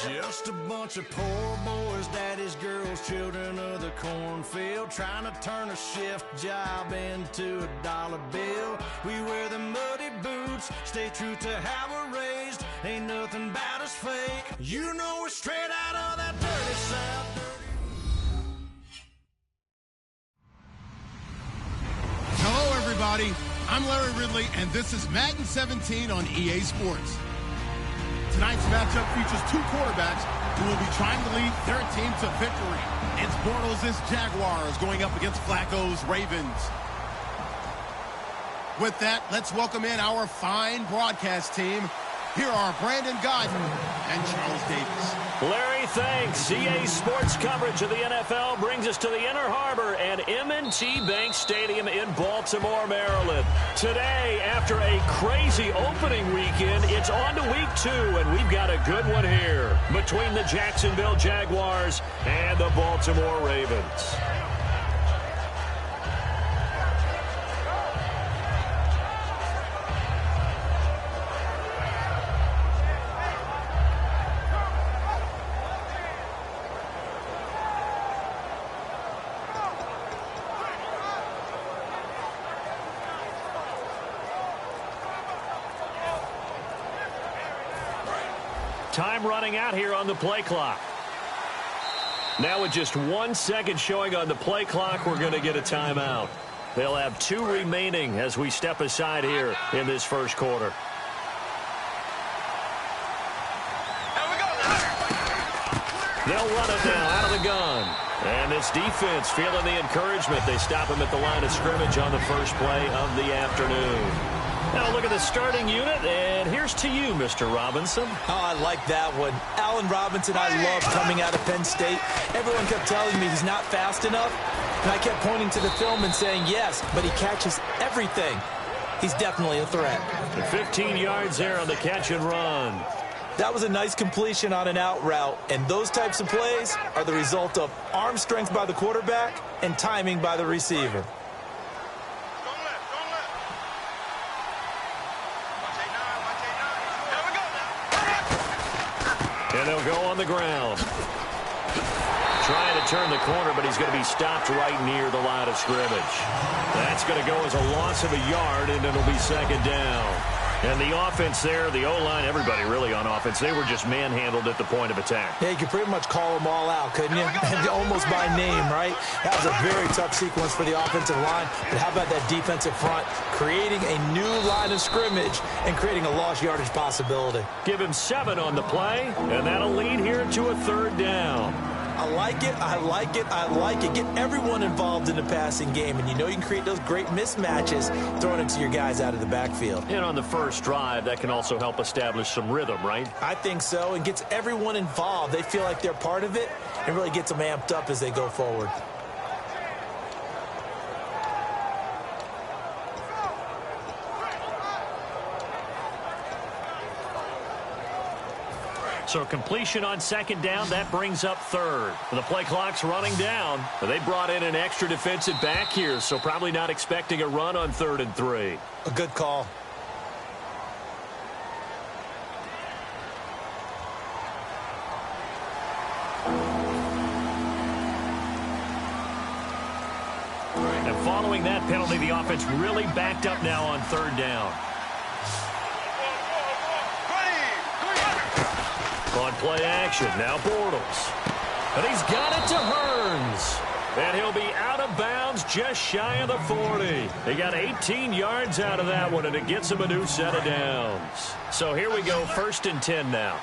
Just a bunch of poor boys, daddy's girls, children of the cornfield, trying to turn a shift job into a dollar bill. We wear the muddy boots, stay true to how we're raised. Ain't nothing about us fake. You know we're straight out of that dirty South. Hello, everybody. I'm Larry Ridley, and this is Madden 17 on EA Sports. Tonight's matchup features two quarterbacks who will be trying to lead their team to victory. It's Bortles' Jaguars going up against Flacco's Ravens. With that, let's welcome in our fine broadcast team. Here are Brandon Godden and Charles Davis. Larry, thanks. EA Sports coverage of the NFL brings us to the Inner Harbor and M&T Bank Stadium in Baltimore, Maryland. Today, after a crazy opening weekend, it's on to week 2, and we've got a good one here between the Jacksonville Jaguars and the Baltimore Ravens. Time running out here on the play clock. Now with just 1 second showing on the play clock, we're going to get a timeout. They'll have 2 remaining as we step aside here in this first quarter. They'll run it now out of the gun. And this defense feeling the encouragement. They stop him at the line of scrimmage on the first play of the afternoon. Now look at the starting unit, and here's to you, Mr. Robinson. Oh, I like that one. Allen Robinson, I love coming out of Penn State. Everyone kept telling me he's not fast enough, and I kept pointing to the film and saying yes, but he catches everything. He's definitely a threat. 15 yards there on the catch and run. That was a nice completion on an out route, and those types of plays are the result of arm strength by the quarterback and timing by the receiver. And they'll go on the ground. Trying to turn the corner, but he's going to be stopped right near the line of scrimmage. That's going to go as a loss of a yard, and it'll be second down. And the offense there, the O-line, everybody really on offense, they were just manhandled at the point of attack. Yeah, you could pretty much call them all out, couldn't you? And almost by name, right? That was a very tough sequence for the offensive line. But how about that defensive front creating a new line of scrimmage and creating a lost yardage possibility? Give him 7 on the play, and that'll lead here to a third down. I like it, I like it, I like it. Get everyone involved in the passing game, and you know you can create those great mismatches throwing it to your guys out of the backfield. And on the first drive, that can also help establish some rhythm, right? I think so, and gets everyone involved. They feel like they're part of it, and really gets them amped up as they go forward. So completion on second down, that brings up third. The play clock's running down. They brought in an extra defensive back here, so probably not expecting a run on 3rd and 3. A good call. And following that penalty, the offense really backed up now on 3rd down. On play action, now Bortles. And he's got it to Hearns. And he'll be out of bounds just shy of the 40. He got 18 yards out of that one, and it gets him a new set of downs. So here we go, 1st and 10 now.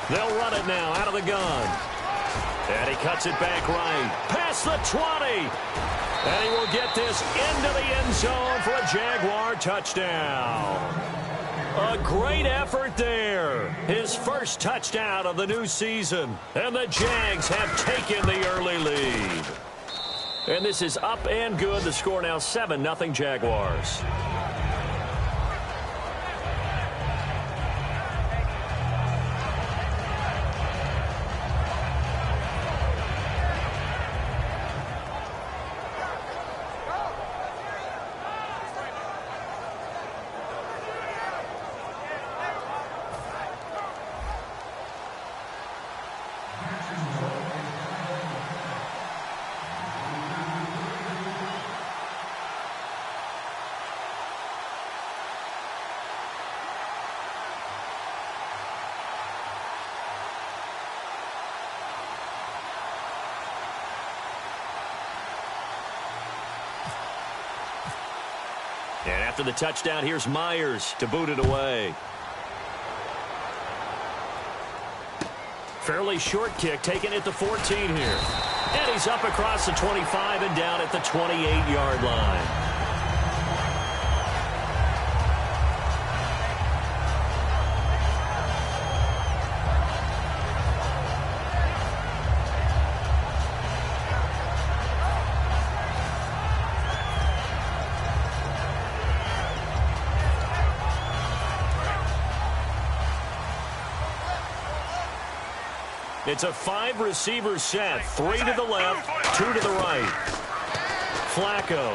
They'll run it now out of the gun. And he cuts it back right. Past the 20. And he will get this into the end zone for a Jaguar touchdown. A great effort there. His first touchdown of the new season. And the Jags have taken the early lead. And this is up and good. The score now 7-0 Jaguars. After the touchdown, here's Myers to boot it away. Fairly short kick, taken at the 14 here. And he's up across the 25 and down at the 28-yard line. It's a 5-receiver set. 3 to the left, 2 to the right. Flacco.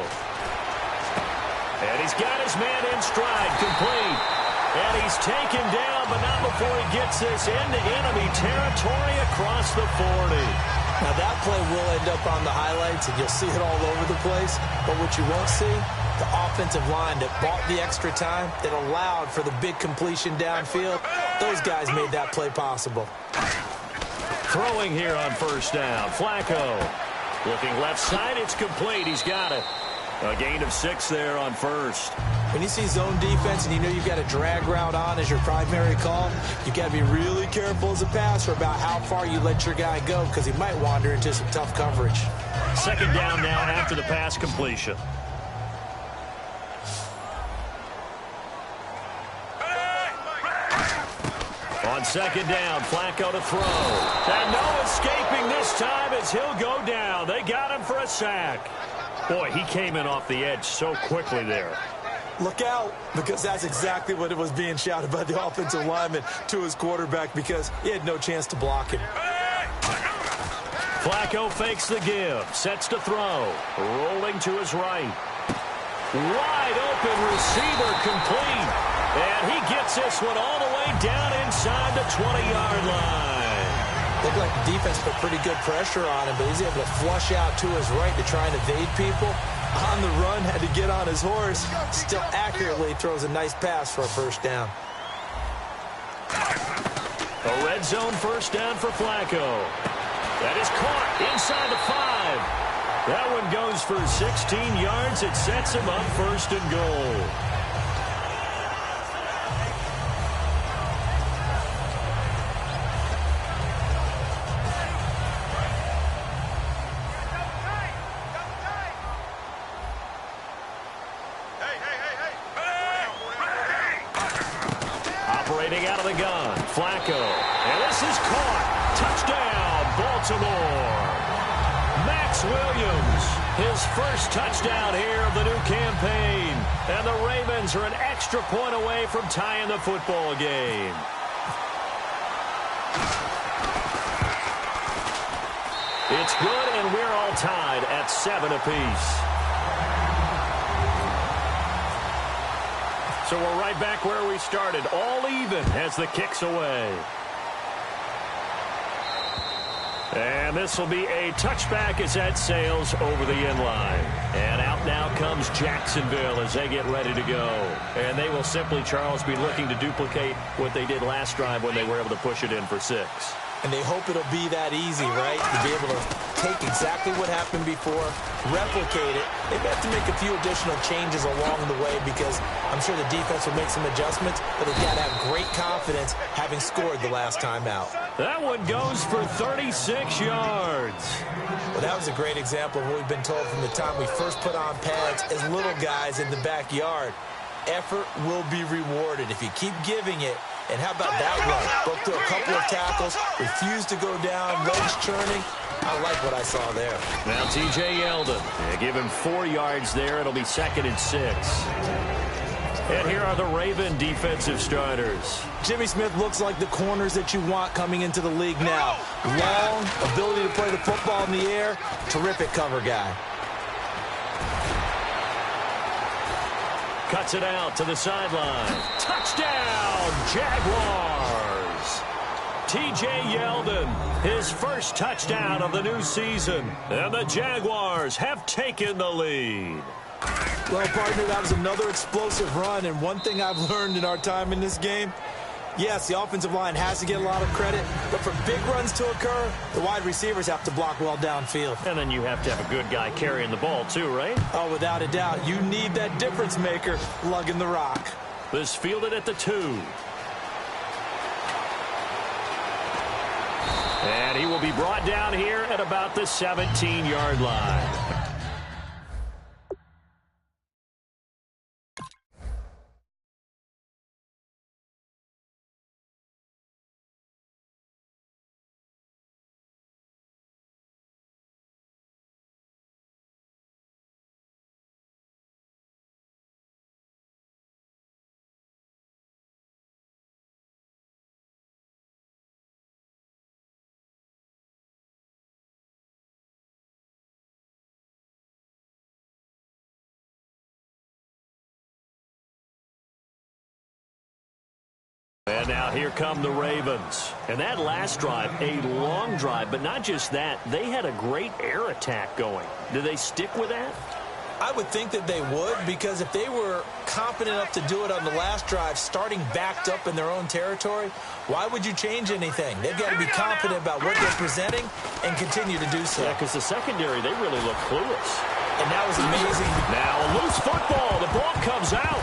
And he's got his man in stride, complete. And he's taken down, but not before he gets this into enemy territory across the 40. Now that play will end up on the highlights, and you'll see it all over the place. But what you won't see, the offensive line that bought the extra time, that allowed for the big completion downfield, those guys made that play possible. Throwing here on first down. Flacco. Looking left side. It's complete. He's got it. A gain of 6 there on first. When you see zone defense and you know you've got a drag route on as your primary call, you've got to be really careful as a passer about how far you let your guy go because he might wander into some tough coverage. Second down now after the pass completion. On second down, Flacco to throw. And no escaping this time as he'll go down. They got him for a sack. Boy, he came in off the edge so quickly there. Look out, because that's exactly what it was being shouted by the offensive lineman to his quarterback because he had no chance to block him. Flacco fakes the give, sets to throw. Rolling to his right. Wide open receiver complete. And he gets this one all the way down inside the 20-yard line. Looked like the defense put pretty good pressure on him, but he's able to flush out to his right to try and evade people. On the run, had to get on his horse. Still accurately throws a nice pass for a first down. A red zone first down for Flacco. That is caught inside the 5. That one goes for 16 yards. It sets him up first and goal. Operating out of the gun, Flacco. And this is caught. Touchdown, Baltimore. Max Williams, his first touchdown here of the new campaign. And the Ravens are an extra point away from tying the football game. It's good, and we're all tied at 7 apiece. So we're right back where we started, all even as the kick's away. And this will be a touchback as that sails over the end line. And out now comes Jacksonville as they get ready to go. And they will simply, Charles, be looking to duplicate what they did last drive when they were able to push it in for 6. And they hope it'll be that easy, right? To be able to take exactly what happened before, replicate it. They have to make a few additional changes along the way because I'm sure the defense will make some adjustments, but they've got to have great confidence having scored the last time out. That one goes for 36 yards. Well, that was a great example of what we've been told from the time we first put on pads as little guys in the backyard. Effort will be rewarded if you keep giving it. And how about that run? Broke through a couple of tackles, refused to go down, legs churning. I like what I saw there. Now T.J. Yeldon. Give him 4 yards there. It'll be 2nd and 6. And here are the Raven defensive starters. Jimmy Smith looks like the corners that you want coming into the league now. Long, ability to play the football in the air, terrific cover guy. Cuts it out to the sideline. Touchdown, Jaguars. T.J. Yeldon, his first touchdown of the new season. And the Jaguars have taken the lead. Well, partner, that was another explosive run. And one thing I've learned in our time in this game, Yes, the offensive line has to get a lot of credit, but for big runs to occur, the wide receivers have to block well downfield. And then you have to have a good guy carrying the ball too, right? Oh, without a doubt. You need that difference maker lugging the rock. This fielded at the 2. And he will be brought down here at about the 17-yard line. And now here come the Ravens. And that last drive, a long drive, but not just that. They had a great air attack going. Do they stick with that? I would think that they would, because if they were confident enough to do it on the last drive, starting backed up in their own territory, why would you change anything? They've got to be confident about what they're presenting and continue to do so. Yeah, because the secondary, they really look clueless. And that was amazing. Now a loose football. The ball comes out.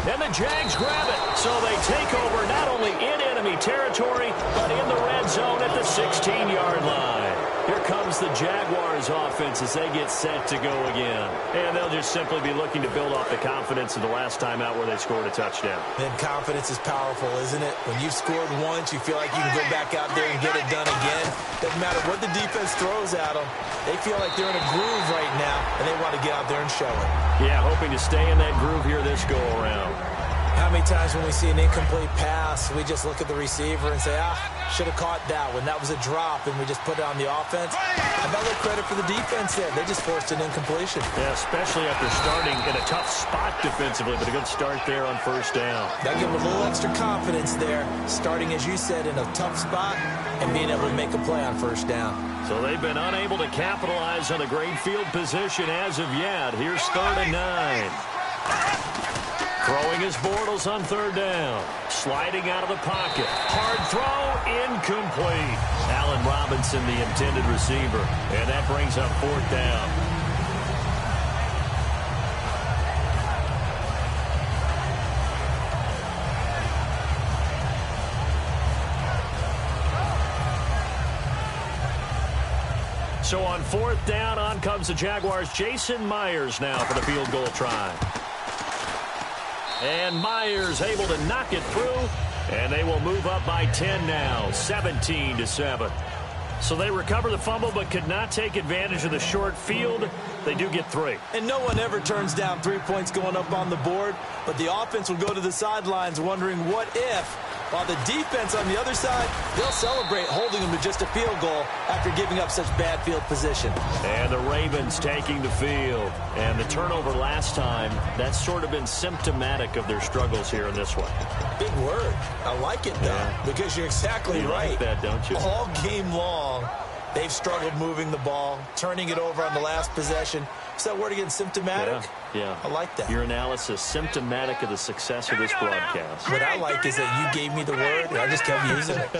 And the Jags grab it. So they take over not only in enemy territory, but in the red zone at the 16-yard line. Here comes the Jaguars offense as they get set to go again. And they'll just simply be looking to build off the confidence of the last time out where they scored a touchdown. And confidence is powerful, isn't it? When you've scored once, you feel like you can go back out there and get it done again. Doesn't matter what the defense throws at them. They feel like they're in a groove right now, and they want to get out there and show it. Yeah, hoping to stay in that groove here this go-around. How many times when we see an incomplete pass, we just look at the receiver and say, should have caught that one. That was a drop, and we just put it on the offense. Another credit for the defense there. They just forced an incompletion. Yeah, especially after starting in a tough spot defensively, but a good start there on first down. That give them a little extra confidence there, starting, as you said, in a tough spot and being able to make a play on first down. So they've been unable to capitalize on a great field position as of yet. Here's 3rd and 9. Throwing his Bortles on 3rd down. Sliding out of the pocket. Hard throw, incomplete. Allen Robinson, the intended receiver. And that brings up 4th down. So on 4th down, on comes the Jaguars' Jason Myers now for the field goal try. And Myers able to knock it through, and they will move up by 10 now, 17-7. So they recover the fumble but could not take advantage of the short field. They do get 3. And no one ever turns down 3 points going up on the board, but the offense will go to the sidelines wondering what if, while the defense on the other side, they'll celebrate holding them to just a field goal after giving up such bad field position. And the Ravens taking the field. And the turnover last time, that's sort of been symptomatic of their struggles here in this one. Big word. I like it, though, because you're exactly right. Like that, don't you? All game long, they've struggled moving the ball, turning it over on the last possession. Is that word again, symptomatic? Yeah. I like that. Your analysis, symptomatic of the success of this broadcast. What I like is that you gave me the word, and I just kept using it.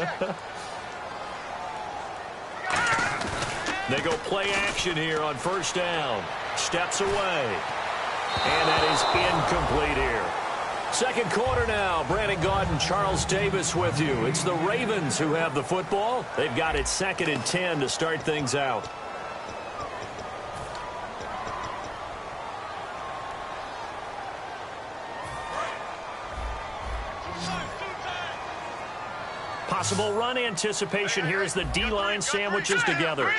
They go play action here on 1st down. Steps away. And that is incomplete here. 2nd quarter now. Brandon Gaudin, Charles Davis with you. It's the Ravens who have the football. They've got it 2nd and 10 to start things out. Possible run anticipation here as the D-line sandwiches together.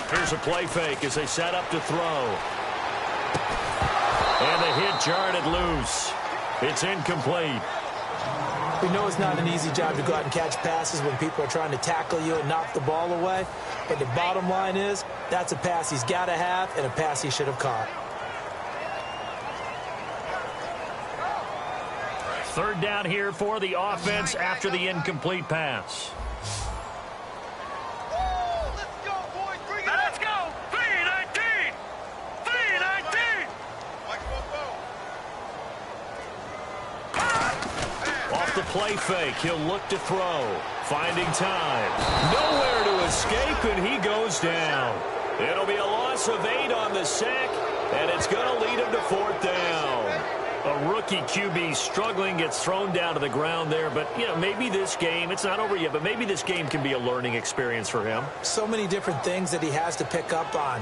Here's a play fake as they set up to throw. And the hit jarred it loose. It's incomplete. We know it's not an easy job to go out and catch passes when people are trying to tackle you and knock the ball away. But the bottom line is, that's a pass he's got to have and a pass he should have caught. 3rd down here for the offense after the incomplete pass. play fake. He'll look to throw. Finding time. Nowhere to escape, and he goes down. It'll be a loss of 8 on the sack, and it's going to lead him to 4th down. A rookie QB struggling, gets thrown down to the ground there. But, you know, maybe this game, it's not over yet, but maybe this game can be a learning experience for him. So many different things that he has to pick up on.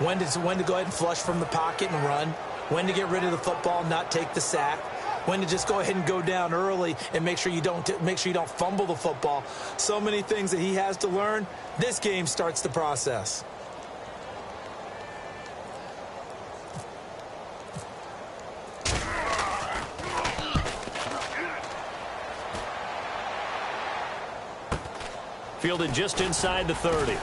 When to go ahead and flush from the pocket and run. When to get rid of the football, not take the sack. When to just go ahead and go down early and make sure you don't fumble the football. So many things that he has to learn. This game starts the process. Fielded just inside the 30.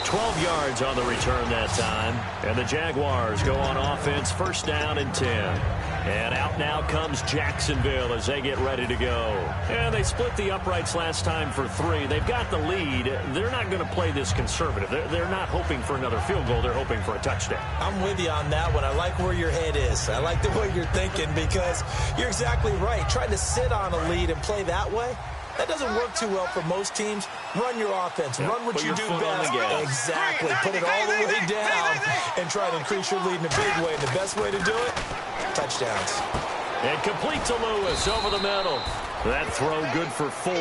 12 yards on the return that time. And the Jaguars go on offense, 1st down and 10. And out now comes Jacksonville as they get ready to go. And they split the uprights last time for 3. They've got the lead. They're not going to play this conservative. They're not hoping for another field goal. They're hoping for a touchdown. I'm with you on that one. I like where your head is. I like the way you're thinking because you're exactly right. Trying to sit on a lead and play that way, that doesn't work too well for most teams. Run your offense. Run what you do best. Exactly. Put it all the way down and try to increase your lead in a big way. And the best way to do it, touchdowns. And complete to Lewis over the middle. That throw good for 4.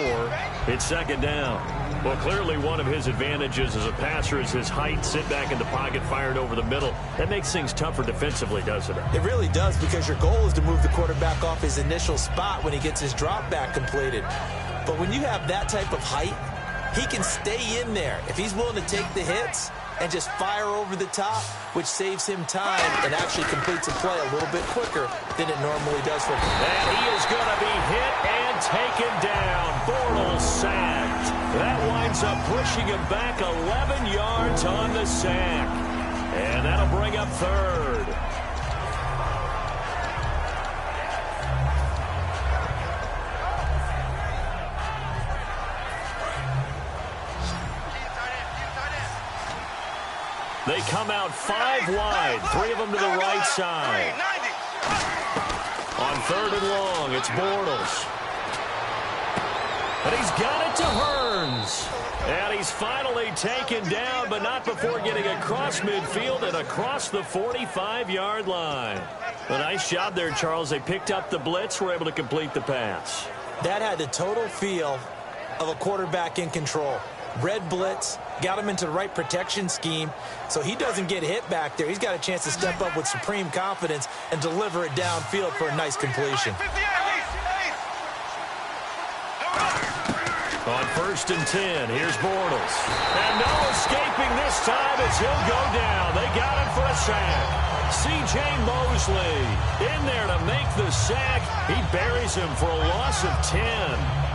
It's 2nd down. Well, clearly one of his advantages as a passer is his height. Sit back in the pocket, fired over the middle. That makes things tougher defensively, doesn't it? It really does because your goal is to move the quarterback off his initial spot when he gets his drop back completed. But when you have that type of height, he can stay in there if he's willing to take the hits and just fire over the top, which saves him time and actually completes a play a little bit quicker than it normally does for him. And he is going to be hit and taken down. Bortles sacked. That winds up pushing him back 11 yards on the sack. And that'll bring up 3rd. They come out 5 wide, 3 of them to the right side. On 3rd and long, it's Bortles. And he's got it to Hearns. And he's finally taken down, but not before getting across midfield and across the 45-yard line. A nice job there, Charles. They picked up the blitz, were able to complete the pass. That had the total feel of a quarterback in control. Red blitz, got him into the right protection scheme, so he doesn't get hit back there. He's got a chance to step up with supreme confidence and deliver it downfield for a nice completion. On 1st and 10, here's Bortles. And no escaping this time as he'll go down. They got him for a sack. C.J. Mosley in there to make the sack. He buries him for a loss of 10.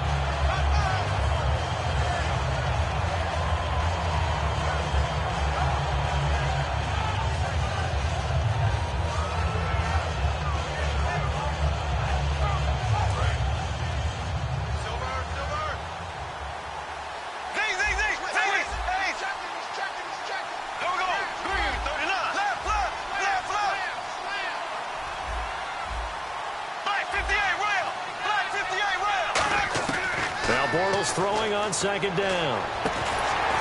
Bortles throwing on 2nd down.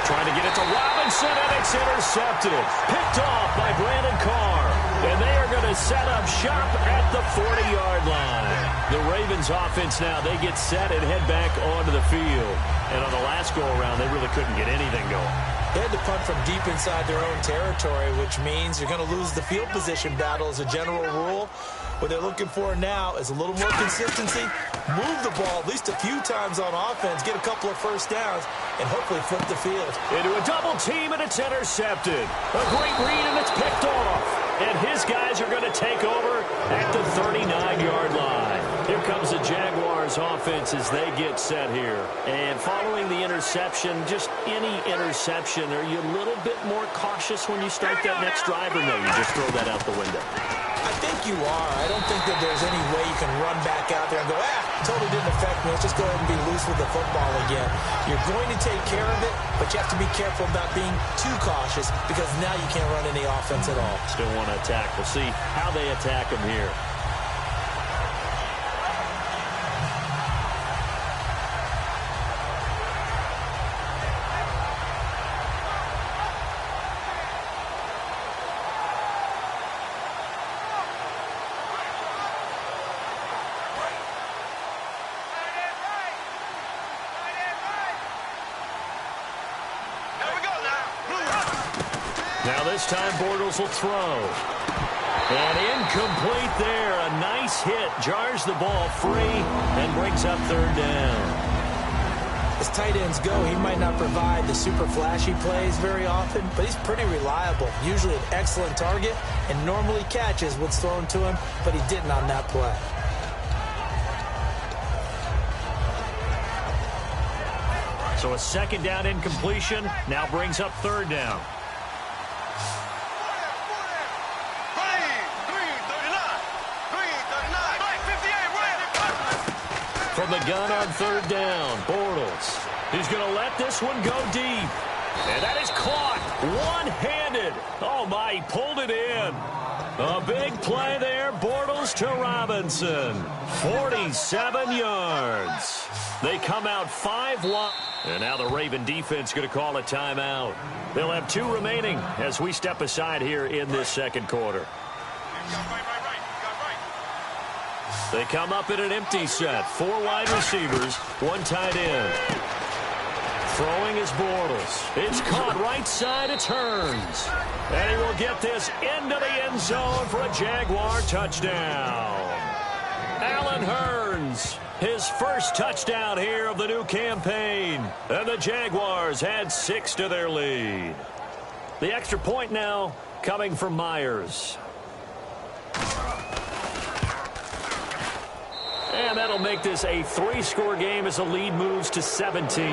Trying to get it to Robinson, and it's intercepted. Picked off by Brandon Carr. And they are going to set up shop at the 40-yard line. The Ravens offense now, they get set and head back onto the field. And on the last go-around, they really couldn't get anything going. They had to punt from deep inside their own territory, which means you're going to lose the field position battle as a general rule. What they're looking for now is a little more consistency, move the ball at least a few times on offense, get a couple of 1st downs, and hopefully flip the field. Into a double team, and it's intercepted. A great read, and it's picked off. And his guys are going to take over at the 39-yard line. Here comes the Jaguars offense as they get set here. And following the interception, just any interception, are you a little bit more cautious when you start that next drive, or no, you just throw that out the window? I think you are. I don't think that there's any way you can run back out there and go, totally didn't affect me. Let's just go ahead and be loose with the football again. You're going to take care of it, but you have to be careful about being too cautious because now you can't run any offense at all. Still want to attack. We'll see how they attack them here. Now this time Bortles will throw. And incomplete there. A nice hit. Jars the ball free and brings up third down. As tight ends go, he might not provide the super flashy plays very often, but he's pretty reliable. Usually an excellent target and normally catches what's thrown to him, but he didn't on that play. So a second down incompletion now brings up third down. From the gun on third down, Bortles. He's going to let this one go deep. And that is caught one-handed. Oh, my, he pulled it in. A big play there, Bortles to Robinson. 47 yards. They come out 5-1. And now the Raven defense going to call a timeout. They'll have 2 remaining as we step aside here in this second quarter. They come up in an empty set. 4 wide receivers, 1 tight end. Throwing is Bortles. It's caught right side. It's Hearns. And he will get this into the end zone for a Jaguar touchdown. Allen Hearns, his first touchdown here of the new campaign. And the Jaguars add 6 to their lead. The extra point now coming from Myers. And that'll make this a 3-score game as the lead moves to 17.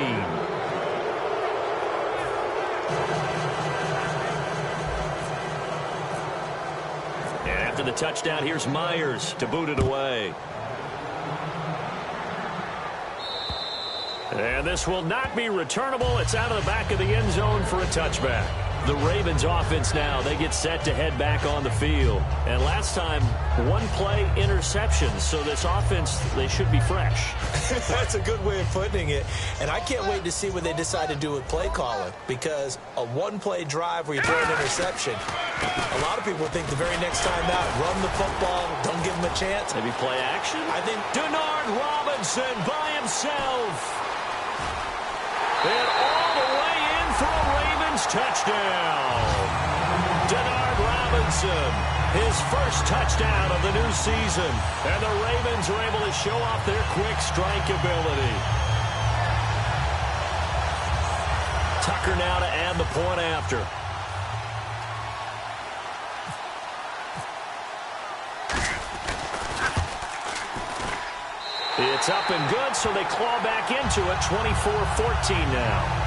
And after the touchdown, here's Myers to boot it away. And this will not be returnable. It's out of the back of the end zone for a touchback. The Ravens offense now, they get set to head back on the field. And last time, 1-play interception. So this offense, they should be fresh. That's a good way of putting it. And I can't wait to see what they decide to do with play calling. Because a 1-play drive where you throw an interception, a lot of people think the very next time out, run the football, don't give them a chance. Maybe play action? I think Denard Robinson by himself. And all the way in for a Ravens touchdown. Denard Robinson, his first touchdown of the new season. And the Ravens are able to show off their quick strike ability. Tucker now to add the point after. It's up and good, so they claw back into it. 24-14 now.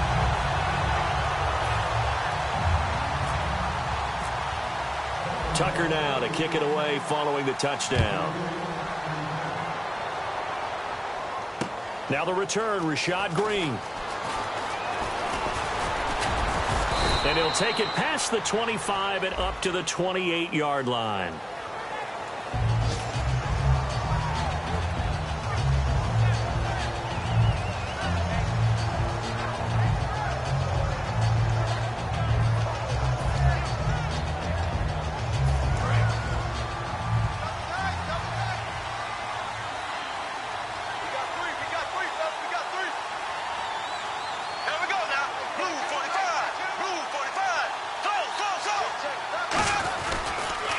Tucker now to kick it away following the touchdown. Now the return, Rashad Green. And he'll take it past the 25 and up to the 28-yard line.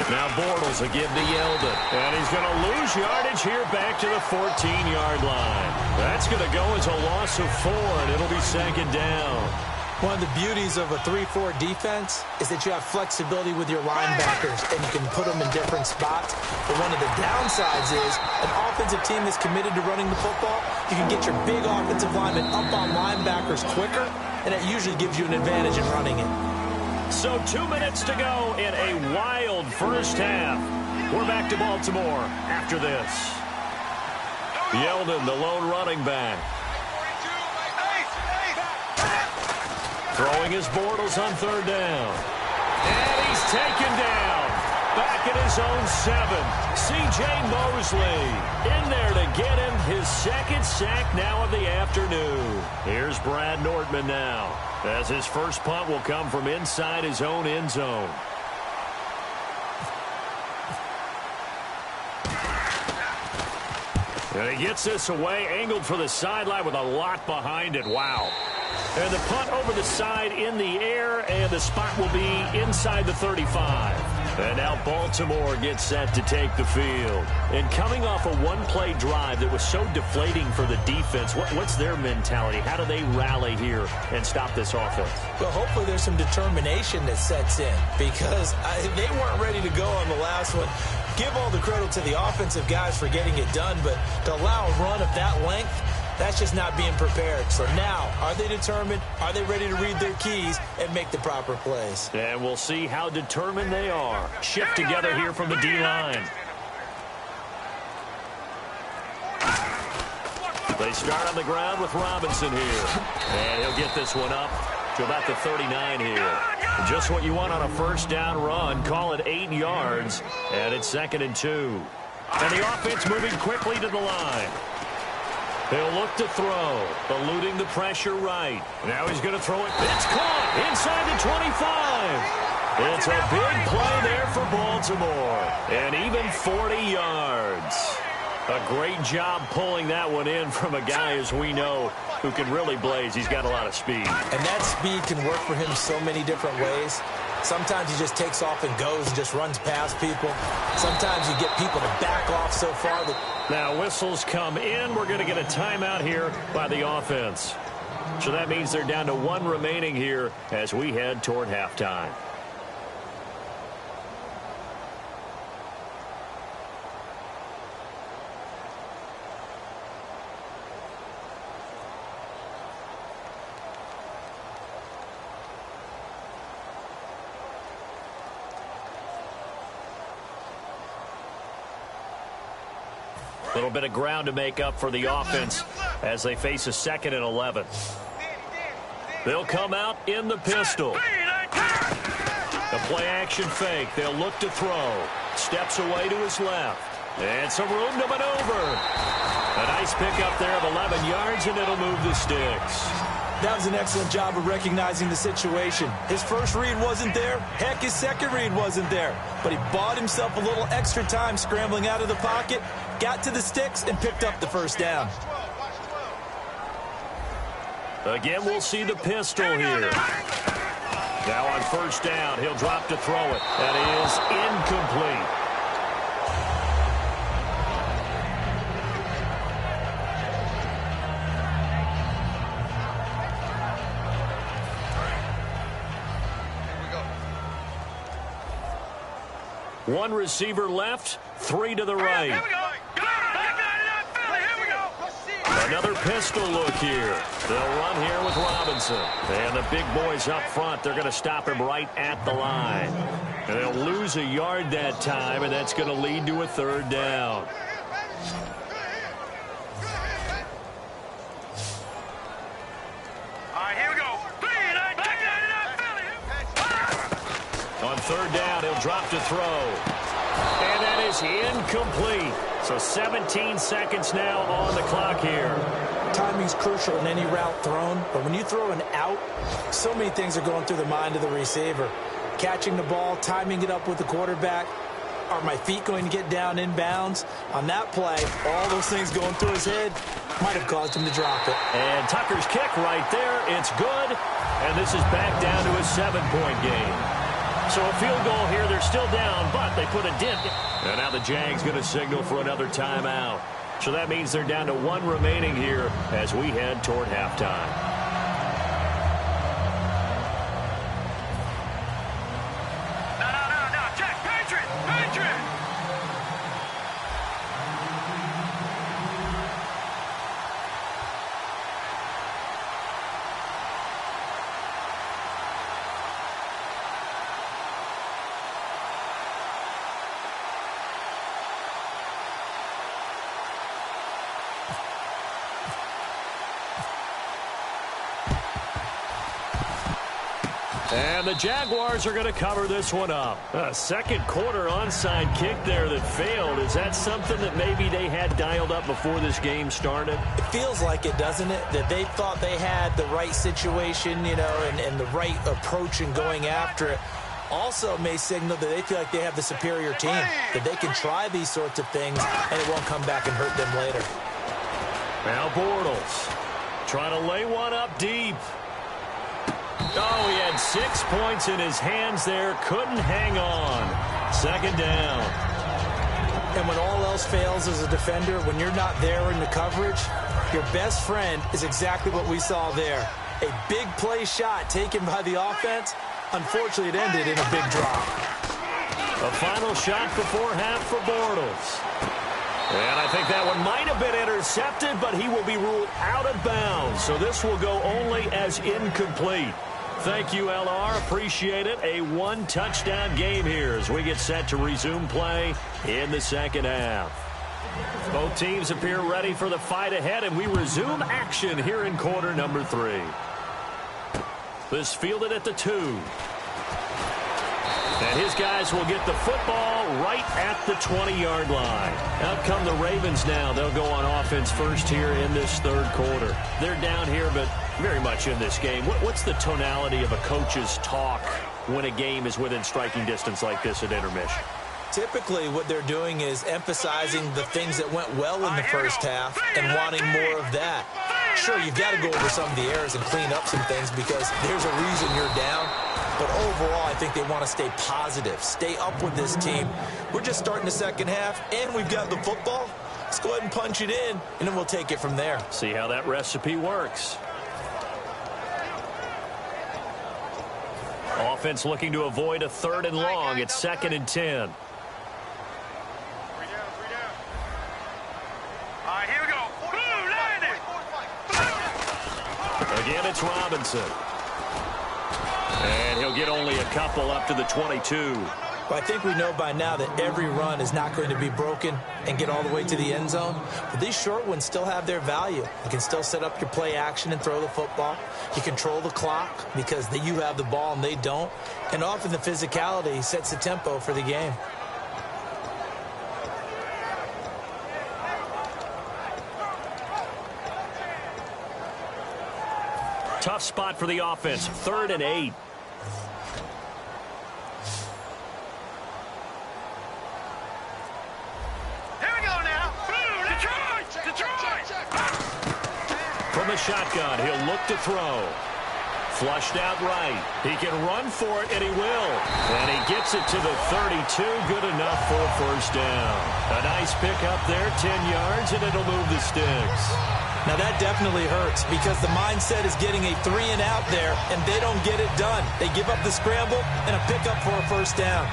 Now Bortles will give to Yeldon. And he's going to lose yardage here back to the 14-yard line. That's going to go as a loss of 4, and it'll be second down. One of the beauties of a 3-4 defense is that you have flexibility with your linebackers, and you can put them in different spots. But one of the downsides is an offensive team that's committed to running the football, you can get your big offensive linemen up on linebackers quicker, and that usually gives you an advantage in running it. So 2 minutes to go in a wild first half. We're back to Baltimore after this. Yeldon, the lone running back. Throwing his Bortles on third down. And he's taken down. Back at his own 7. C.J. Mosley in there to get him his second sack now of the afternoon. Here's Brad Nordman now, as his first punt will come from inside his own end zone. And he gets this away, angled for the sideline with a lot behind it. Wow. And the punt over the side in the air, and and the spot will be inside the 35. And now Baltimore gets set to take the field. And coming off a one-play drive that was so deflating for the defense, what's their mentality? How do they rally here and stop this offense? Well, hopefully there's some determination that sets in because they weren't ready to go on the last one. Give all the credit to the offensive guys for getting it done, but to allow a run of that length, that's just not being prepared. So now, are they determined? Are they ready to read their keys and make the proper plays? And we'll see how determined they are. Shift together here from the D-line. They start on the ground with Robinson here. And he'll get this one up to about the 39 here. Just what you want on a first down run. Call it 8 yards. And it's 2nd and 2. And the offense moving quickly to the line. He'll look to throw, eluding the pressure right. Now he's going to throw it. It's caught inside the 25. It's a big play there for Baltimore. And even 40 yards. A great job pulling that one in from a guy, as we know, who can really blaze. He's got a lot of speed. And that speed can work for him so many different ways. Sometimes he just takes off and goes and just runs past people. Sometimes you get people to back off so far that... Now whistles come in. We're going to get a timeout here by the offense. So that means they're down to 1 remaining here as we head toward halftime. A little bit of ground to make up for the offense as they face a 2nd and 11. They'll come out in the pistol. The play-action fake. They'll look to throw. Steps away to his left. And some room to maneuver. A nice pickup there of 11 yards, and it'll move the sticks. That was an excellent job of recognizing the situation. His first read wasn't there. Heck, his second read wasn't there. But he bought himself a little extra time scrambling out of the pocket, got to the sticks, and picked up the first down. Again, we'll see the pistol here. Now on first down, he'll drop to throw it. That is incomplete. One receiver left, 3 to the right. Another pistol look here. They'll run here with Robinson. And the big boys up front, they're going to stop him right at the line. And they'll lose a yard that time, and that's going to lead to a 3rd down. On 3rd down, he'll drop to throw. And that is incomplete. So 17 seconds now on the clock here. Timing's crucial in any route thrown, but when you throw an out, so many things are going through the mind of the receiver. Catching the ball, timing it up with the quarterback. Are my feet going to get down in bounds? On that play, all those things going through his head might have caused him to drop it. And Tucker's kick right there. It's good. And this is back down to a 7-point game. So a field goal here. They're still down, but they put a dent. And now the Jags going to signal for another timeout. So that means they're down to 1 remaining here as we head toward halftime. And the Jaguars are going to cover this one up. A second quarter onside kick there that failed. Is that something that maybe they had dialed up before this game started? It feels like it, doesn't it? That they thought they had the right situation, you know, and the right approach in going after it. Also may signal that they feel like they have the superior team, that they can try these sorts of things and it won't come back and hurt them later. Now Bortles trying to lay one up deep. Oh, he had 6 points in his hands there. Couldn't hang on. Second down. And when all else fails as a defender, when you're not there in the coverage, your best friend is exactly what we saw there. A big play shot taken by the offense. Unfortunately, it ended in a big drop. A final shot before half for Bortles. And I think that one might have been intercepted, but he will be ruled out of bounds. So this will go only as incomplete. Thank you, LR. Appreciate it. A one-touchdown game here as we get set to resume play in the second half. Both teams appear ready for the fight ahead, and we resume action here in quarter number 3. This fielded at the 2. And his guys will get the football right at the 20-yard line. Out come the Ravens now. They'll go on offense first here in this third quarter. They're down here, but very much in this game. What's the tonality of a coach's talk when a game is within striking distance like this at intermission? Typically, what they're doing is emphasizing the things that went well in the first half and wanting more of that. Sure, you've got to go over some of the errors and clean up some things because there's a reason you're down. But overall, I think they want to stay positive, stay up with this team. We're just starting the second half, and we've got the football. Let's go ahead and punch it in, and then we'll take it from there. See how that recipe works. Offense looking to avoid a 3rd and long. It's 2nd and 10. Here we go. Again, it's Robinson. And he'll get only a couple up to the 22. Well, I think we know by now that every run is not going to be broken and get all the way to the end zone. But these short ones still have their value. You can still set up your play action and throw the football. You control the clock because you have the ball and they don't. And often the physicality sets the tempo for the game. Tough spot for the offense. 3rd and 8. Here we go now. Detroit! From the shotgun, he'll look to throw. Flushed out right. He can run for it, and he will. And he gets it to the 32. Good enough for a first down. A nice pickup there, 10 yards, and it'll move the sticks. Now that definitely hurts because the mindset is getting a 3 and out there, and they don't get it done. They give up the scramble and a pickup for a first down.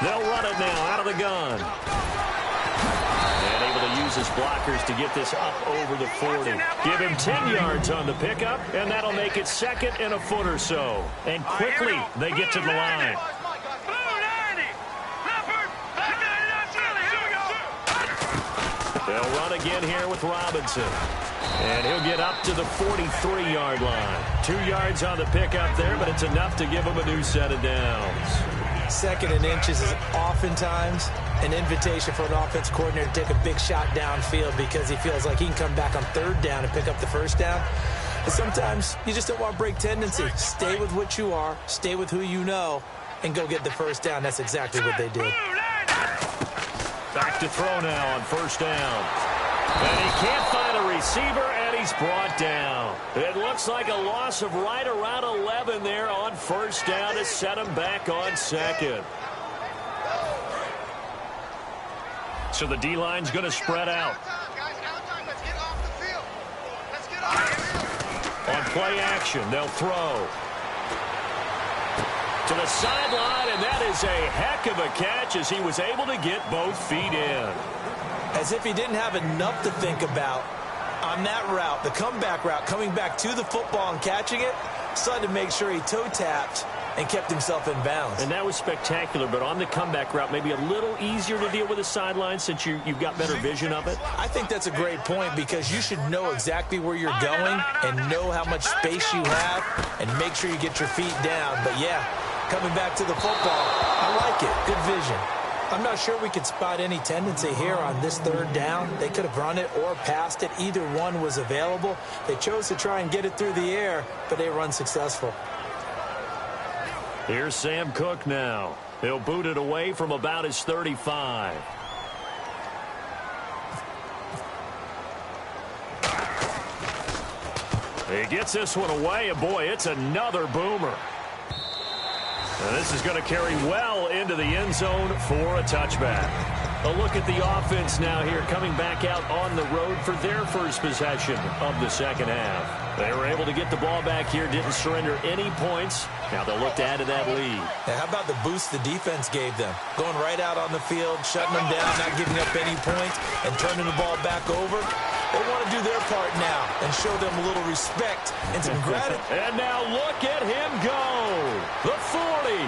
They'll run it now out of the gun. And able to use his blockers to get this up over the 40. Give him 10 yards on the pickup, and that'll make it 2nd and a foot or so. And quickly, they get to the line. They'll run again here with Robinson. And he'll get up to the 43-yard line. 2 yards on the pickup there, but it's enough to give him a new set of downs. 2nd and inches is oftentimes an invitation for an offense coordinator to take a big shot downfield because he feels like he can come back on 3rd down and pick up the first down. But sometimes you just don't want to break tendency. Stay with what you are, stay with who you know, and go get the first down. That's exactly what they did. Back to throw now on first down. And he can't find a receiver, and he's brought down. It looks like a loss of right around 11 there on first down to set him back on 2nd. So the D-line's going to spread out. On play action, they'll throw. To the sideline, and that is a heck of a catch as he was able to get both feet in. As if he didn't have enough to think about on that route, the comeback route, coming back to the football and catching it, decided to make sure he toe-tapped and kept himself in bounds. And that was spectacular, but on the comeback route, maybe a little easier to deal with the sideline since you've got better vision of it? I think that's a great point because you should know exactly where you're going and know how much space you have and make sure you get your feet down. But, yeah, coming back to the football, I like it. Good vision. I'm not sure we could spot any tendency here on this 3rd down. They could have run it or passed it. Either one was available. They chose to try and get it through the air, but they were unsuccessful. Here's Sam Cook now. He'll boot it away from about his 35. He gets this one away, and boy, it's another boomer. And this is going to carry well into the end zone for a touchback. A look at the offense now here, coming back out on the road for their first possession of the second half. They were able to get the ball back here, didn't surrender any points. Now they'll look to add to that lead. Now, how about the boost the defense gave them? Going right out on the field, shutting them down, not giving up any points, and turning the ball back over. They want to do their part now and show them a little respect and some gratitude. And now look at him go. The 40,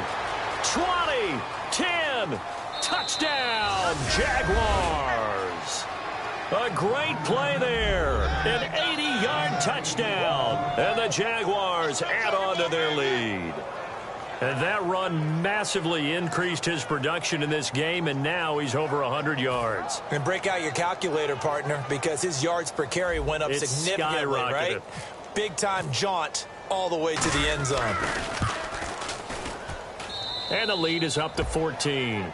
20, 10, touchdown, Jaguars. A great play there. An 80-yard touchdown. And the Jaguars add on to their lead. And that run massively increased his production in this game, and now he's over 100 yards. And break out your calculator, partner, because his yards per carry went up significantly, right? Big-time jaunt all the way to the end zone. And the lead is up to 14.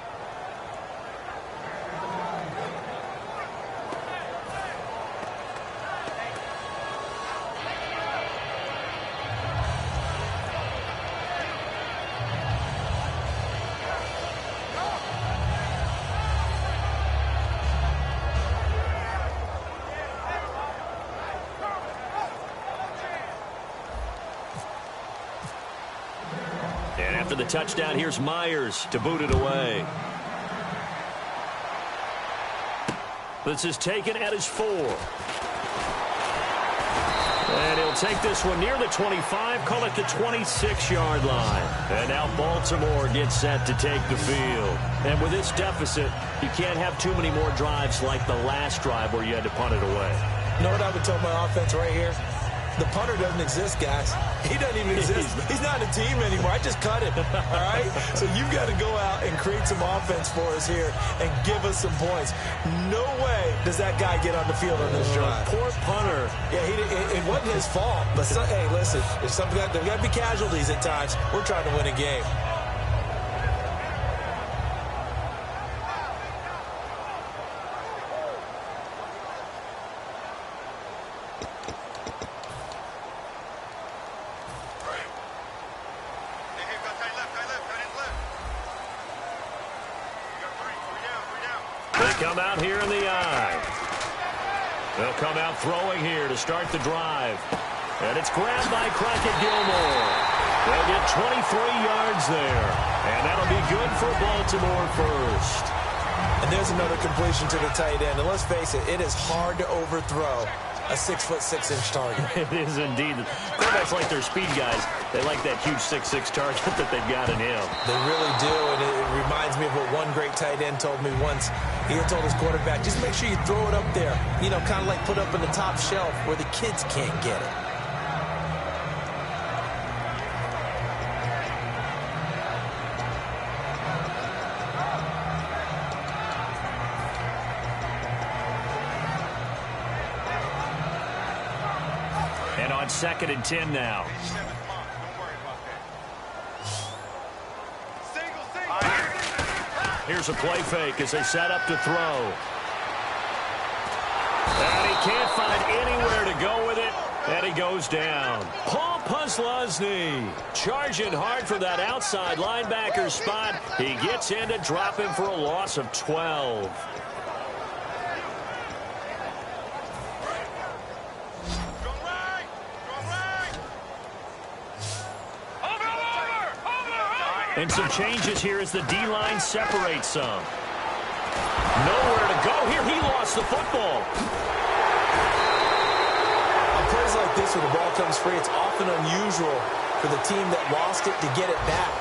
After the touchdown, here's Myers to boot it away. This is taken at his 4. And he'll take this one near the 25, call it the 26-yard line. And now Baltimore gets set to take the field. And with this deficit, you can't have too many more drives like the last drive where you had to punt it away. You know what I would tell my offense right here? The punter doesn't exist, guys. He doesn't even exist. He's not a team anymore. I just cut him, all right? So you've got to go out and create some offense for us here and give us some points. No way does that guy get on the field on this drive. Poor punter. Yeah, it wasn't his fault. But, hey, listen, there's got to be casualties at times. We're trying to win a game. Come out here in the eye. They'll come out throwing here to start the drive. And it's grabbed by Crockett Gilmore. They'll get 23 yards there. And that'll be good for Baltimore first. And there's another completion to the tight end. And let's face it, it is hard to overthrow a 6'6" target. It is indeed. Quarterbacks like their speed guys. They like that huge 6'6" target that they've got in him. They really do, and it reminds me of what one great tight end told me once. He had told his quarterback, just make sure you throw it up there. You know, kind of like put up on the top shelf where the kids can't get it. And on 2nd and 10 now. Here's a play fake as they set up to throw. And he can't find anywhere to go with it, and he goes down. Paul Posluszny charging hard for that outside linebacker spot. He gets in to drop him for a loss of 12. And some changes here as the D-line separates some. Nowhere to go here. He lost the football. On plays like this where the ball comes free, it's often unusual for the team that lost it to get it back.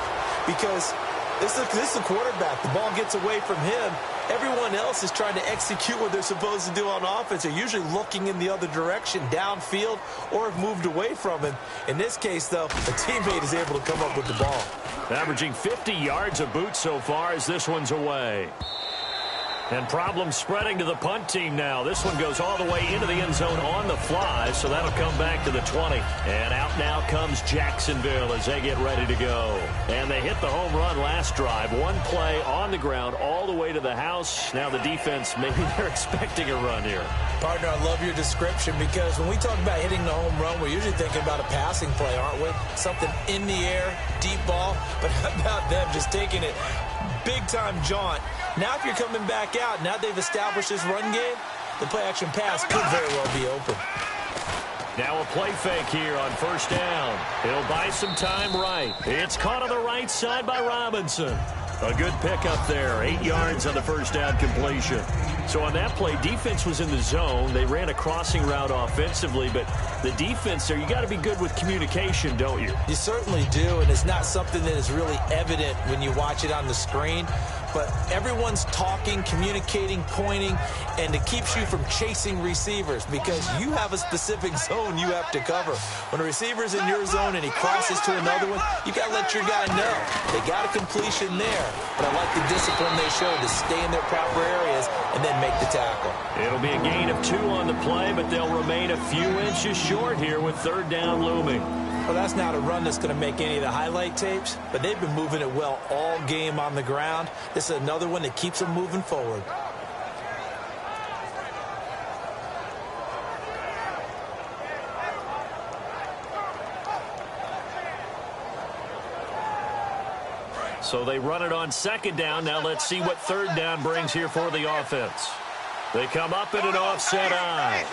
Because this is the quarterback. The ball gets away from him. Everyone else is trying to execute what they're supposed to do on offense. They're usually looking in the other direction, downfield, or have moved away from him. In this case, though, a teammate is able to come up with the ball. Averaging 50 yards a boot so far as this one's away. And problems spreading to the punt team now. This one goes all the way into the end zone on the fly, so that'll come back to the 20. And out now comes Jacksonville as they get ready to go. And they hit the home run last drive. One play on the ground all the way to the house. Now the defense, maybe they're expecting a run here. Partner, I love your description because when we talk about hitting the home run, we're usually thinking about a passing play, aren't we? Something in the air, deep ball. But how about them just taking it big-time jaunt? Now if you're coming back out, now they've established this run game, the play-action pass could very well be open. Now a play fake here on first down. He'll buy some time right. It's caught on the right side by Robinson. A good pickup there, 8 yards on the first down completion. So on that play, defense was in the zone. They ran a crossing route offensively, but the defense there, you got to be good with communication, don't you? You certainly do, and it's not something that is really evident when you watch it on the screen. But everyone's talking, communicating, pointing, and it keeps you from chasing receivers because you have a specific zone you have to cover. When a receiver's in your zone and he crosses to another one, you got to let your guy know. They got a completion there, but I like the discipline they showed to stay in their proper areas and then make the tackle. It'll be a gain of 2 on the play, but they'll remain a few inches short here with third down looming. Well, that's not a run that's going to make any of the highlight tapes, but they've been moving it well all game on the ground. This is another one that keeps them moving forward. So they run it on second down. Now let's see what third down brings here for the offense. They come up in an offset eye.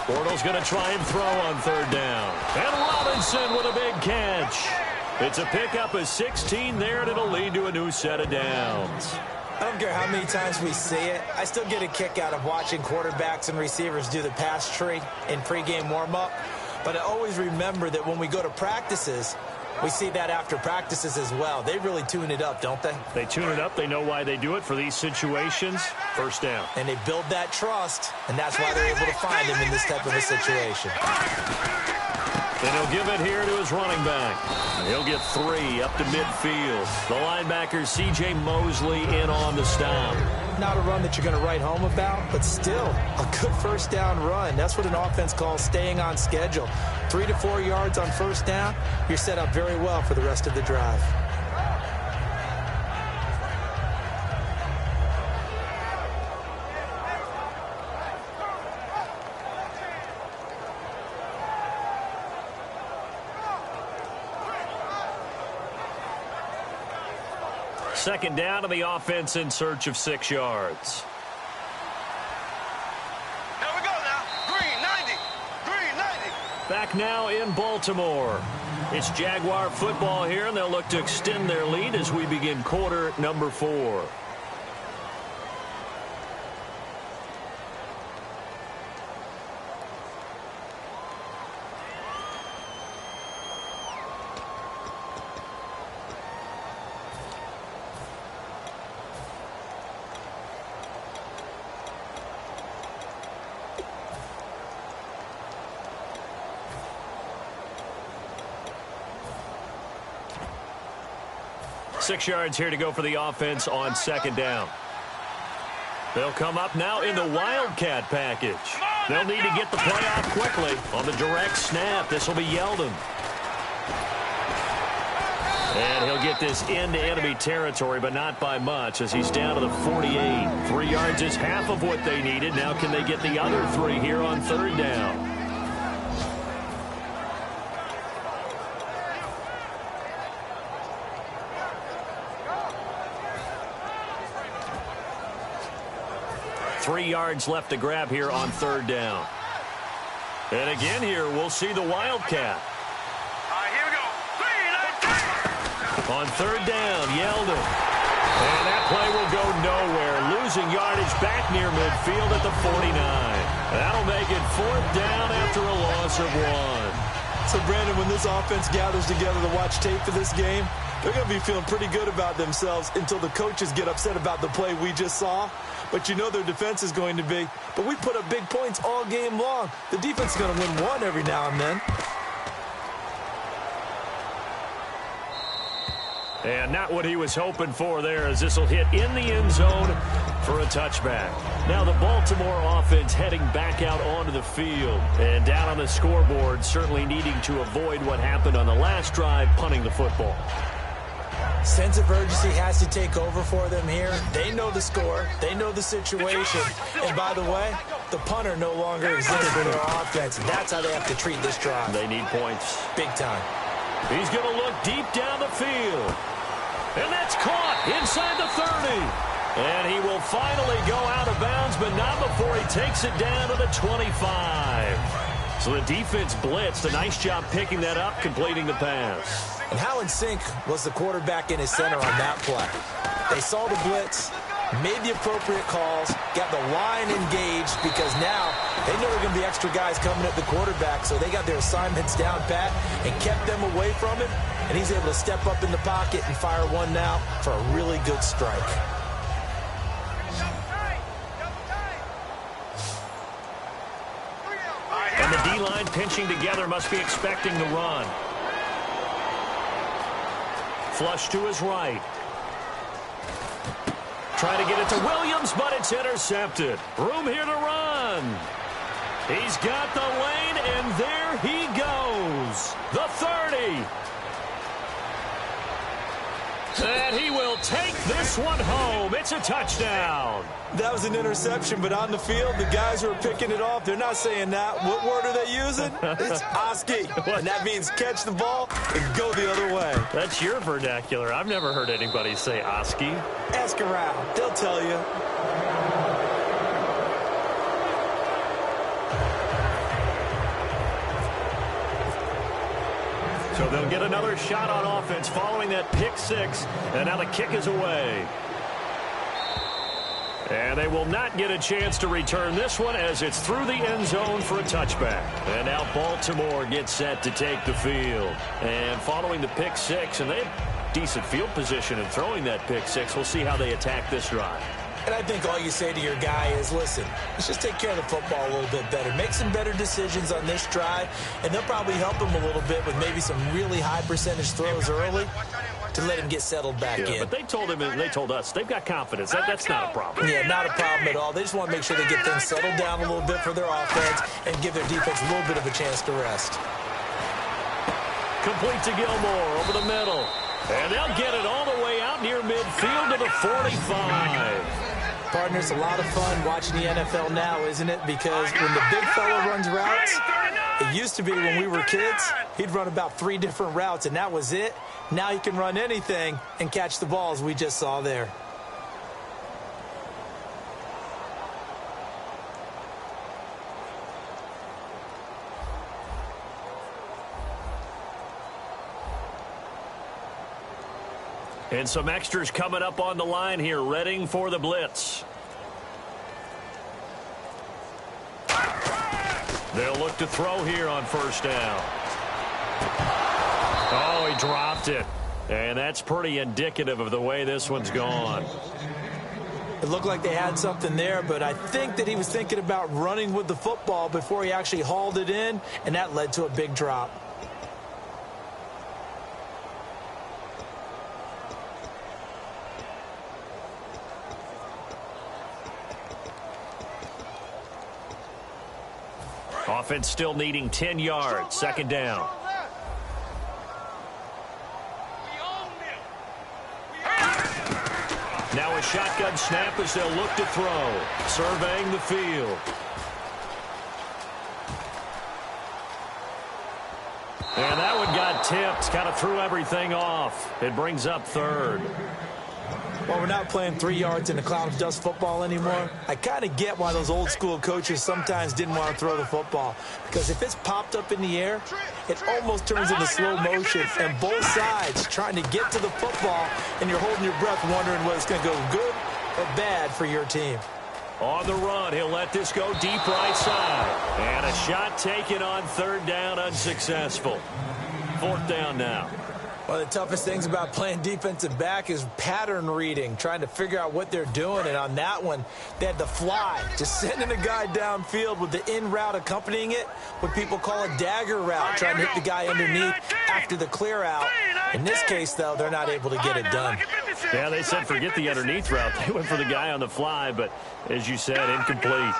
Bortles going to try and throw on third down. And Robinson with a big catch. It's a pickup of 16 there, and it'll lead to a new set of downs. I don't care how many times we see it. I still get a kick out of watching quarterbacks and receivers do the pass tree in pregame warm-up. But I always remember that when we go to practices, we see that after practices as well. They really tune it up, don't they? They tune it up. They know why they do it for these situations. First down. And they build that trust, and that's why they're able to find him in this type of a situation. And he'll give it here to his running back. He'll get 3 up to midfield. The linebacker, C.J. Mosley, in on the stop. Not a run that you're going to write home about, but still a good first down run. That's what an offense calls staying on schedule. 3 to 4 yards on first down, you're set up very well for the rest of the drive. Second down, and the offense in search of 6 yards. Here we go now. Green 90. Green 90. Back now in Baltimore. It's Jaguar football here, and they'll look to extend their lead as we begin quarter number 4. Six yards here to go for the offense on second down. They'll come up now in the Wildcat package. They'll need to get the play off quickly on the direct snap. This will be Yeldon. And he'll get this into enemy territory, but not by much as he's down to the 48. 3 yards is half of what they needed. Now can they get the other 3 here on third down? Three yards left to grab here on third down. And again here, we'll see the Wildcat. All right, here we go. 3, 9, 3. On third down, Yeldon. And that play will go nowhere. Losing yardage back near midfield at the 49. That'll make it fourth down after a loss of 1. So, Brandon, when this offense gathers together to watch tape for this game, they're going to be feeling pretty good about themselves until the coaches get upset about the play we just saw. But you know their defense is going to be. But we put up big points all game long. The defense is going to win one every now and then. And not what he was hoping for there, as this will hit in the end zone for a touchback. Now the Baltimore offense heading back out onto the field. And down on the scoreboard, certainly needing to avoid what happened on the last drive, punting the football. Sense of urgency has to take over for them here. They know the score. They know the situation. And by the way, the punter no longer exists for their offense. That's how they have to treat this drive. They need points. Big time. He's going to look deep down the field. And that's caught inside the 30. And he will finally go out of bounds, but not before he takes it down to the 25. So the defense blitzed. A nice job picking that up, completing the pass. And how in sync was the quarterback in his center on that play? They saw the blitz, made the appropriate calls, got the line engaged, because now they know there are going to be extra guys coming at the quarterback, so they got their assignments down pat and kept them away from him, and he's able to step up in the pocket and fire one now for a really good strike. And the D-line pinching together, must be expecting the run. Flush to his right. Trying to get it to Williams, but it's intercepted. Room here to run. He's got the lane, and there he goes. The 30. And he will take this one home. It's a touchdown. That was an interception, but on the field, the guys who are picking it off, they're not saying that. What word are they using? It's Oski. And that means catch the ball and go the other way. That's your vernacular. I've never heard anybody say Oski. Ask around. They'll tell you. So they'll get another shot on offense following that pick six. And now the kick is away. And they will not get a chance to return this one, as it's through the end zone for a touchback. And now Baltimore gets set to take the field. And following the pick six, and they have decent field position in throwing that pick six. We'll see how they attack this drive. And I think all you say to your guy is, listen, let's just take care of the football a little bit better. Make some better decisions on this drive, and they'll probably help him a little bit with maybe some really high percentage throws early to let him get settled back in. But they told him, and they told us, they've got confidence. That's not a problem. Yeah, not a problem at all. They just want to make sure they get things settled down a little bit for their offense and give their defense a little bit of a chance to rest. Complete to Gilmore over the middle. And they'll get it all the way out near midfield to the 45. Partners, a lot of fun watching the NFL now, isn't it? Because when the big fella runs routes, it used to be when we were kids, he'd run about 3 different routes, and that was it. Now he can run anything and catch the balls we just saw there. And some extras coming up on the line here, readying for the blitz. They'll look to throw here on first down. Oh, he dropped it. And that's pretty indicative of the way this one's gone. It looked like they had something there, but I think that he was thinking about running with the football before he actually hauled it in, and that led to a big drop. Offense still needing 10 yards. Second down. Now a shotgun snap as they'll look to throw. Surveying the field. And that one got tipped. Kind of threw everything off. It brings up third. Well, we're not playing 3 yards in a cloud of dust football anymore. I kind of get why those old school coaches sometimes didn't want to throw the football. Because if it's popped up in the air, it almost turns into slow motion. And both sides trying to get to the football, and you're holding your breath wondering whether it's going to go good or bad for your team. On the run, he'll let this go deep right side. And a shot taken on third down, unsuccessful. Fourth down now. One of the toughest things about playing defensive back is pattern reading, trying to figure out what they're doing. And on that one, they had the fly, just sending a guy downfield with the in route accompanying it, what people call a dagger route, trying to hit the guy underneath after the clear out. In this case, though, they're not able to get it done. Yeah, they said forget the underneath route. They went for the guy on the fly, but as you said, incomplete.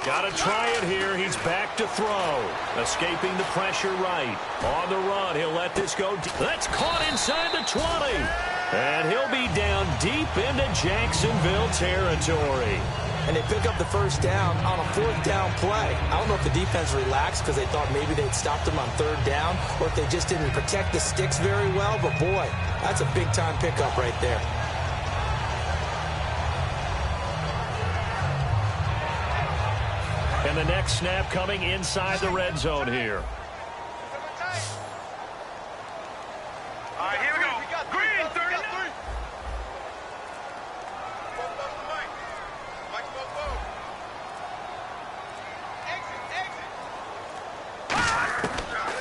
Got to try it here. He's back to throw. Escaping the pressure right. On the run, he'll let this go. That's caught inside the 20. And he'll be down deep into Jacksonville territory. And they pick up the first down on a 4th down play. I don't know if the defense relaxed because they thought maybe they'd stopped them on 3rd down or if they just didn't protect the sticks very well. But, boy, that's a big-time pickup right there. And the next snap coming inside the red zone here. All right, here we go. Green, 30.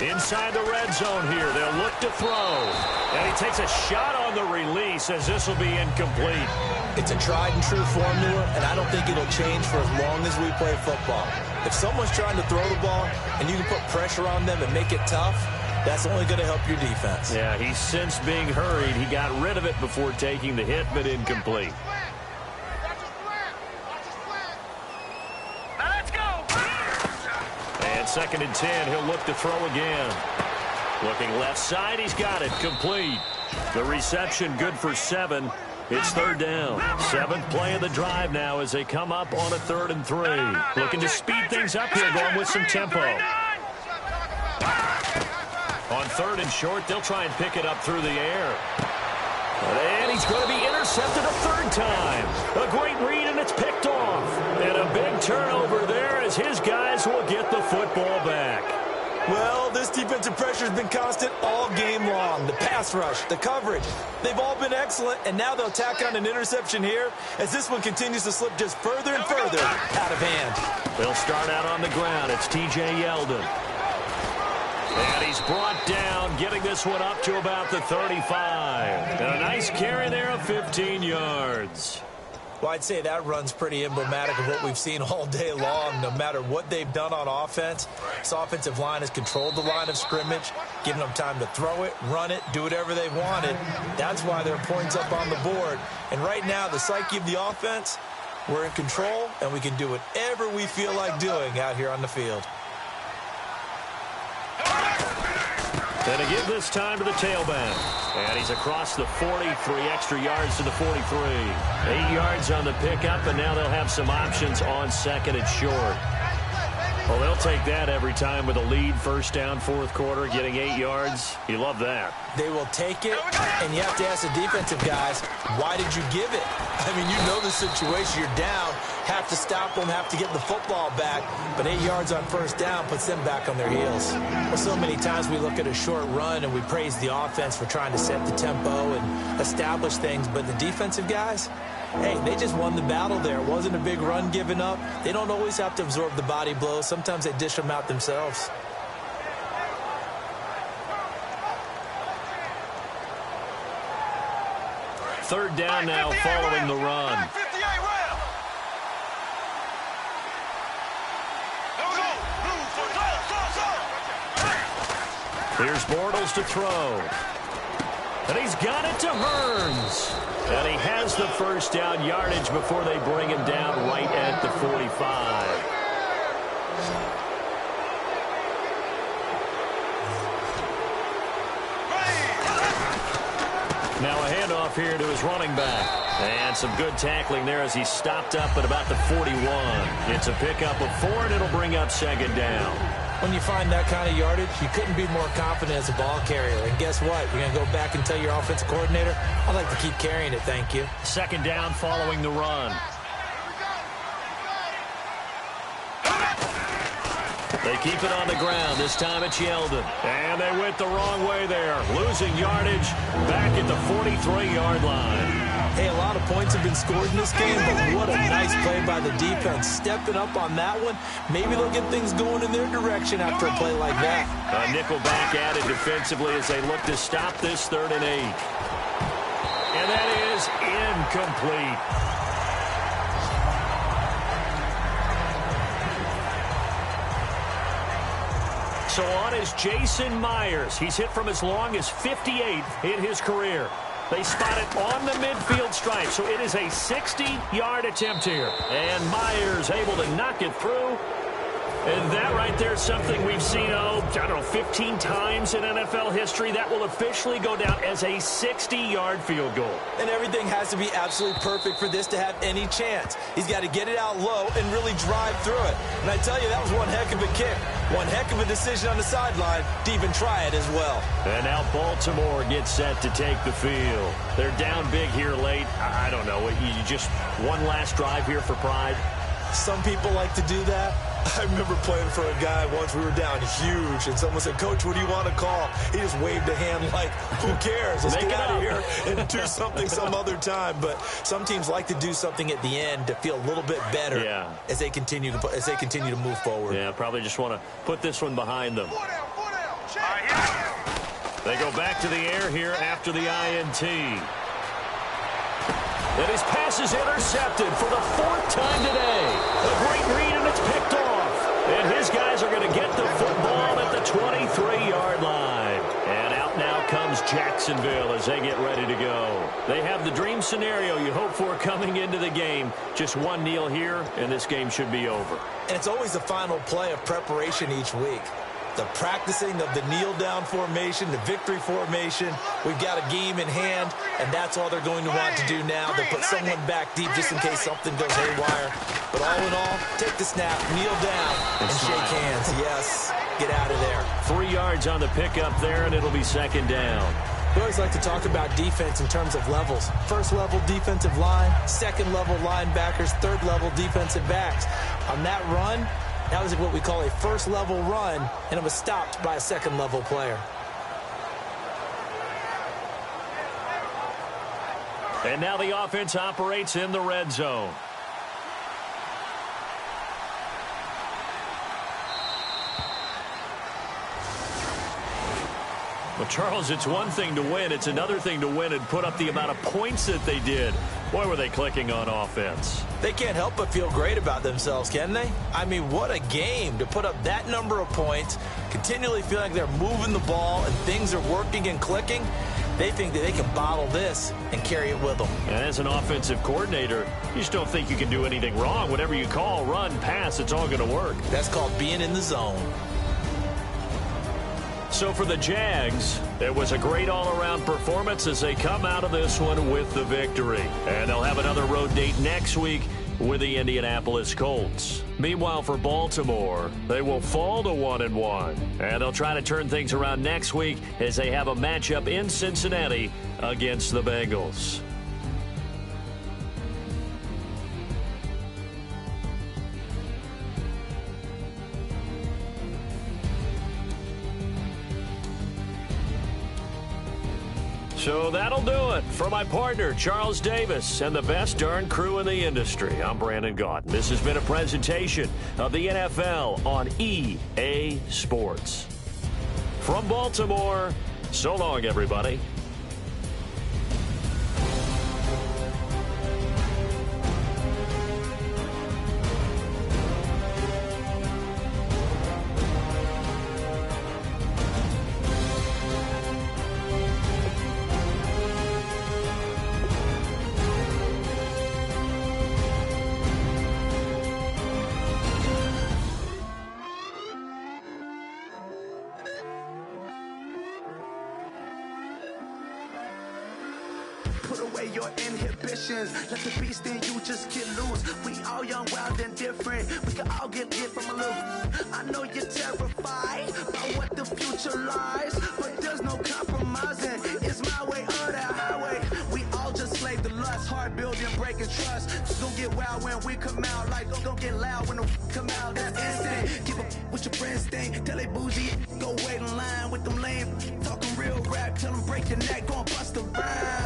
Inside the red zone here. They'll look to throw. And he takes a shot on the release as this will be incomplete. It's a tried-and-true formula, and I don't think it'll change for as long as we play football. If someone's trying to throw the ball and you can put pressure on them and make it tough, that's only going to help your defense. Yeah, he's since being hurried. He got rid of it before taking the hit, but incomplete. Now let's go. And 2nd and 10, he'll look to throw again. Looking left side, he's got it, complete. The reception good for 7. It's 3rd down. 7th play of the drive now as they come up on a 3rd and 3. Looking to speed things up here, going with some tempo. On 3rd and short, they'll try and pick it up through the air. And he's going to be intercepted a 3rd time. A great read, and it's picked off. And a big turnover there as his guys will get the football back. Well, this defensive pressure has been constant all game long. The pass rush, the coverage, they've all been excellent, and now they'll tack on an interception here as this one continues to slip just further and further out of hand. They'll start out on the ground. It's T.J. Yeldon. And he's brought down, getting this one up to about the 35. And a nice carry there of 15 yards. Well, I'd say that run's pretty emblematic of what we've seen all day long. No matter what they've done on offense, this offensive line has controlled the line of scrimmage, given them time to throw it, run it, do whatever they wanted. That's why there are points up on the board. And right now, the psyche of the offense, we're in control, and we can do whatever we feel like doing out here on the field. And to give this time to the tailback. And he's across the 40, 3 extra yards to the 43. 8 yards on the pickup, and now they'll have some options on 2nd and short. Well, they'll take that every time with a lead, 1st down, 4th quarter, getting 8 yards. You love that. They will take it, and you have to ask the defensive guys, why did you give it? I mean, you know the situation. You're down, have to stop them, have to get the football back, but 8 yards on 1st down puts them back on their heels. Well, so many times we look at a short run and we praise the offense for trying to set the tempo and establish things, but the defensive guys, hey, they just won the battle there. It wasn't a big run given up. They don't always have to absorb the body blows. Sometimes they dish them out themselves. Third down now following the run. Here's Bortles to throw. And he's got it to Hearns. And he has the first down yardage before they bring him down right at the 45. Now a handoff here to his running back. And some good tackling there as he stopped up at about the 41. It's a pickup of 4, and it'll bring up 2nd down. When you find that kind of yardage, you couldn't be more confident as a ball carrier. And guess what? You're going to go back and tell your offensive coordinator, I'd like to keep carrying it, thank you. 2nd down following the run. They keep it on the ground. This time it's Yeldon. And they went the wrong way there. Losing yardage back at the 43-yard line. Hey, a lot of points have been scored in this game, but what a nice play by the defense. Stepping up on that one, maybe they'll get things going in their direction after a play like that. A nickel back added defensively as they look to stop this 3rd and 8. And that is incomplete. So on is Jason Myers. He's hit from as long as 58 in his career. They spot it on the midfield stripe, so it is a 60-yard attempt here. And Myers able to knock it through. And that right there is something we've seen, 15 times in NFL history. That will officially go down as a 60-yard field goal. And everything has to be absolutely perfect for this to have any chance. He's got to get it out low and really drive through it. And I tell you, that was one heck of a kick. One heck of a decision on the sideline to even try it as well. And now Baltimore gets set to take the field. They're down big here late. I don't know. You just one last drive here for pride? Some people like to do that. I remember playing for a guy once. We were down huge, and someone said, "Coach, what do you want to call?" He just waved a hand like, who cares? Let's get out of here and do something some other time. But some teams like to do something at the end to feel a little bit better as they continue to move forward. Yeah, probably just want to put this one behind them. They go back to the air here after the INT. And his pass is intercepted for the 4th time today. A great read, and it's picked off. And his guys are going to get the football at the 23-yard line. And out now comes Jacksonville as they get ready to go. They have the dream scenario you hope for coming into the game. Just one kneel here, and this game should be over. And it's always the final play of preparation each week. The practicing of the kneel-down formation, the victory formation. We've got a game in hand, and that's all they're going to want to do now. They'll put someone back deep just in case something goes haywire. But all in all, take the snap, kneel down, and shake hands. Yes, get out of there. 3 yards on the pickup there, and it'll be 2nd down. We always like to talk about defense in terms of levels. 1st level defensive line, 2nd level linebackers, 3rd level defensive backs. On that run, that was what we call a 1st level run, and it was stopped by a 2nd level player. And now the offense operates in the red zone. Well, Charles, it's one thing to win. It's another thing to win and put up the amount of points that they did. Boy, were they clicking on offense. They can't help but feel great about themselves, can they? I mean, what a game to put up that number of points, continually feeling like they're moving the ball and things are working and clicking. They think that they can bottle this and carry it with them. And as an offensive coordinator, you just don't think you can do anything wrong. Whatever you call, run, pass, it's all going to work. That's called being in the zone. So for the Jags, it was a great all-around performance as they come out of this one with the victory. And they'll have another road date next week with the Indianapolis Colts. Meanwhile, for Baltimore, they will fall to 1-1. And they'll try to turn things around next week as they have a matchup in Cincinnati against the Bengals. So that'll do it. For my partner, Charles Davis, and the best darn crew in the industry, I'm Brandon Gaudin. This has been a presentation of the NFL on EA Sports. From Baltimore, so long, everybody. Put away your inhibitions. Let the beast in you just get loose. We all young, wild, and different. We can all get lit from a little. I know you're terrified about what the future lies, but there's no compromising. It's my way or the highway. We all just slave to lust, heart building, breaking trust. It's gonna get wild when we come out. Like gonna get loud when the come out. That's instant. Keep up with your friends thing. Tell they bougie. Go wait in line with them lame. Talking real rap. Tell them break your neck. Go and bust the rhyme.